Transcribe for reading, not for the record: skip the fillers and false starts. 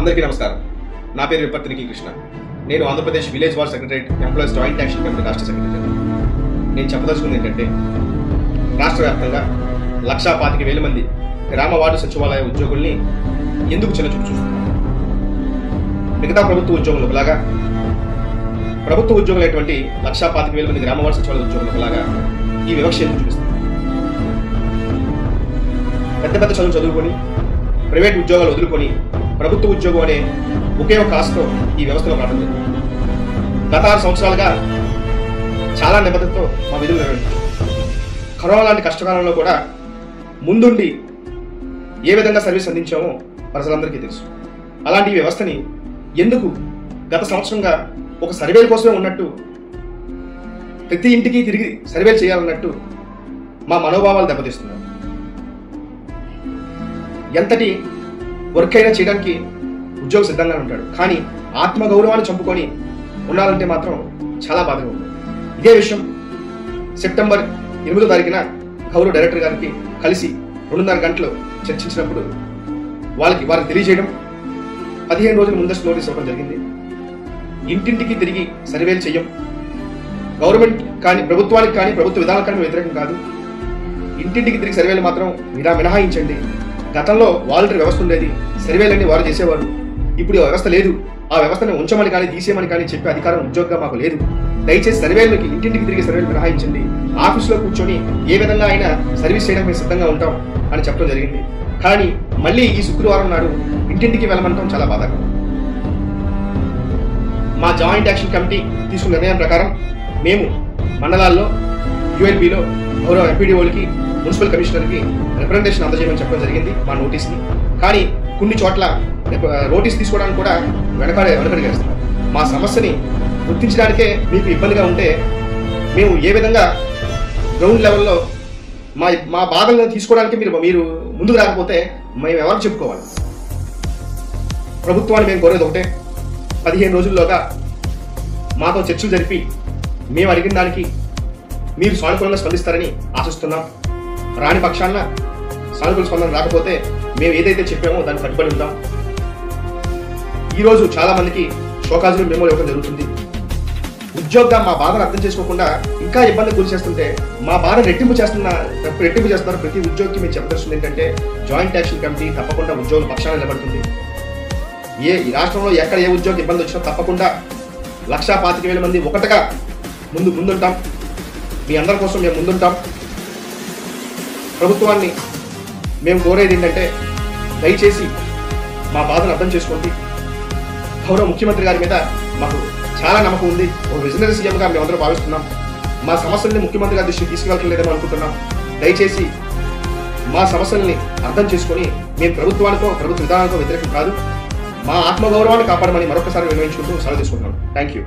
అందరికీ నమస్కారం. నా పేరు విపత్తినికి కృష్ణ. నేను Andhra Pradesh village war secretariat employees joint action committee రాష్ట్ర సెక్రటరీ. నేను చెప్పదలుచుకుంది ఏంటంటే, రాష్ట్ర వ్యాప్తంగా 1,25,000 మంది గ్రామ వార్డు సచివాలయ ఉద్యోగుల్ని ఎందుకు చిన్నచూపు చూస్తున్నారు? మిగతా ప్రభుత్వ ఉద్యోగులు ఒకలాగా, ప్రభుత్వ ఉద్యోగులైనటువంటి 1,25,000 మంది గ్రామ వార్డు సచివాలయ ఉద్యోగులు ఒకలాగా ఈ వివక్ష ఎందుకు చూపిస్తారు? పెద్ద పెద్ద చదువుకొని ప్రైవేట్ ఉద్యోగాలు వదులుకొని ప్రభుత్వ ఉద్యోగం అనే ఒకే ఒక ఆశతో ఈ వ్యవస్థలో రావడం జరిగింది. గత 6 సంవత్సరాలుగా చాలా నిబద్ధతతో మా విధులు నిర్వహించాం. కరోనా లాంటి కష్టకాలంలో కూడా ముందుండి ఏ విధంగా సర్వీస్ అందించామో ప్రజలందరికీ తెలుసు. అలాంటి వ్యవస్థని ఎందుకు గత సంవత్సరంగా ఒక సర్వేల కోసమే ఉన్నట్టు, ప్రతి ఇంటికి తిరిగి సర్వేలు చేయాలన్నట్టు మా మనోభావాలు దెబ్బతీస్తున్నారు. ఎంతటి వర్క్ అయినా చేయడానికి ఉద్యోగం సిద్ధంగా ఉంటాడు, కానీ ఆత్మగౌరవాన్ని చంపుకొని ఉండాలంటే మాత్రం చాలా బాధగా ఉంది. ఇదే విషయం సెప్టెంబర్ 8వ తారీఖున గౌరవ డైరెక్టర్ గారికి కలిసి 2.5 గంటలు చర్చించినప్పుడు వారికి తెలియజేయడం, 15 రోజుల ముందస్తు నోటీస్ ఇవ్వడం జరిగింది. ఇంటింటికి తిరిగి సర్వేలు చెయ్యం, గవర్నమెంట్ కానీ ప్రభుత్వానికి కానీ ప్రభుత్వ విధానాలకు కానీ వ్యతిరేకం కాదు, ఇంటింటికి తిరిగి సర్వేలు మాత్రం మినహాయించండి. గతంలో వాలంటరీ వ్యవస్థ ఉండేది, సర్వేలన్నీ వారు చేసేవారు. ఇప్పుడు ఆ వ్యవస్థ లేదు, ఆ వ్యవస్థను ఉంచమని కానీ తీసేయమని కానీ చెప్పే అధికారం ఉద్యోగంగా మాకు లేదు. దయచేసి సర్వేలకి ఇంటింటికి తిరిగి సర్వేలు మినహాయించండి, ఆఫీసులో కూర్చొని ఏ విధంగా అయినా సర్వీస్ చేయడానికి మేము సిద్ధంగా ఉంటాం అని చెప్పడం జరిగింది. కానీ మళ్ళీ ఈ శుక్రవారం నాడు ఇంటింటికి వెళ్ళమంటాం చాలా బాధాకరం. మా జాయింట్ యాక్షన్ కమిటీ తీసుకున్న నిర్ణయం ప్రకారం మేము మండలాల్లో యుఎల్బిలో గౌరవ ఎంపీడీఓలకి, మున్సిపల్ కమిషనర్కి రిప్రజెంటేషన్ అందజేయమని చెప్పడం జరిగింది మా నోటీస్ని. కానీ కొన్ని చోట్ల నోటీస్ తీసుకోవడానికి కూడా వెనకడిగేస్తున్నారు. మా సమస్యని గుర్తించడానికే మీకు ఇబ్బందిగా ఉంటే మేము ఏ విధంగా గ్రౌండ్ లెవెల్లో మా బాధలను తీసుకోవడానికి మీరు ముందుకు రాకపోతే మేము ఎవరు చెప్పుకోవాలి? ప్రభుత్వాన్ని మేము కోరేది ఒకటే, 15 రోజుల్లోగా మాతో చర్చలు జరిపి మేము అడిగిన దానికి మీరు సానుకూలంగా స్పందిస్తారని ఆశిస్తున్నాం. రాని పక్షాన సానుకూల స్పందన రాకపోతే మేము ఏదైతే చెప్పామో దాన్ని కట్టుబడి ఉంటాం. ఈరోజు చాలా మందికి షోకాజులు మెమో ఇవ్వడం జరుగుతుంది. ఉద్యోగంగా మా బాధను అర్థం చేసుకోకుండా ఇంకా ఇబ్బంది గురి చేస్తుంటే మా బాధ రెట్టింపు చేస్తున్నారు ప్రతి ఉద్యోగికి మేము చెప్పదలుచుకుంది ఏంటంటే, జాయింట్ యాక్షన్ కమిటీ తప్పకుండా ఉద్యోగుల పక్షాన నిలబడుతుంది. ఈ రాష్ట్రంలో ఎక్కడ ఏ ఉద్యోగ ఇబ్బంది వచ్చినా తప్పకుండా 1,25,000 మంది ఒకటిగా ముందుంటాం. మీ అందరి కోసం మేము ముందుంటాం. ప్రభుత్వాన్ని మేము కోరేది ఏంటంటే, దయచేసి మా బాధను అర్థం చేసుకోండి. గౌరవ ముఖ్యమంత్రి గారి మీద మాకు చాలా నమ్మకం ఉంది. ఒక విజనరీ సీఎంగా మేమందరం భావిస్తున్నాం. మా సమస్యల్ని ముఖ్యమంత్రి గారి దృష్టికి తీసుకెళ్ళలేదని అనుకుంటున్నాం. దయచేసి మా సమస్యల్ని అర్థం చేసుకొని మేము ప్రభుత్వ విధానాలతో వ్యతిరేకం కాదు, మా ఆత్మగౌరవాన్ని కాపాడమని మరొకసారి వినియోగించుకుంటూ సెలవు తీసుకుంటున్నాం. Thank you.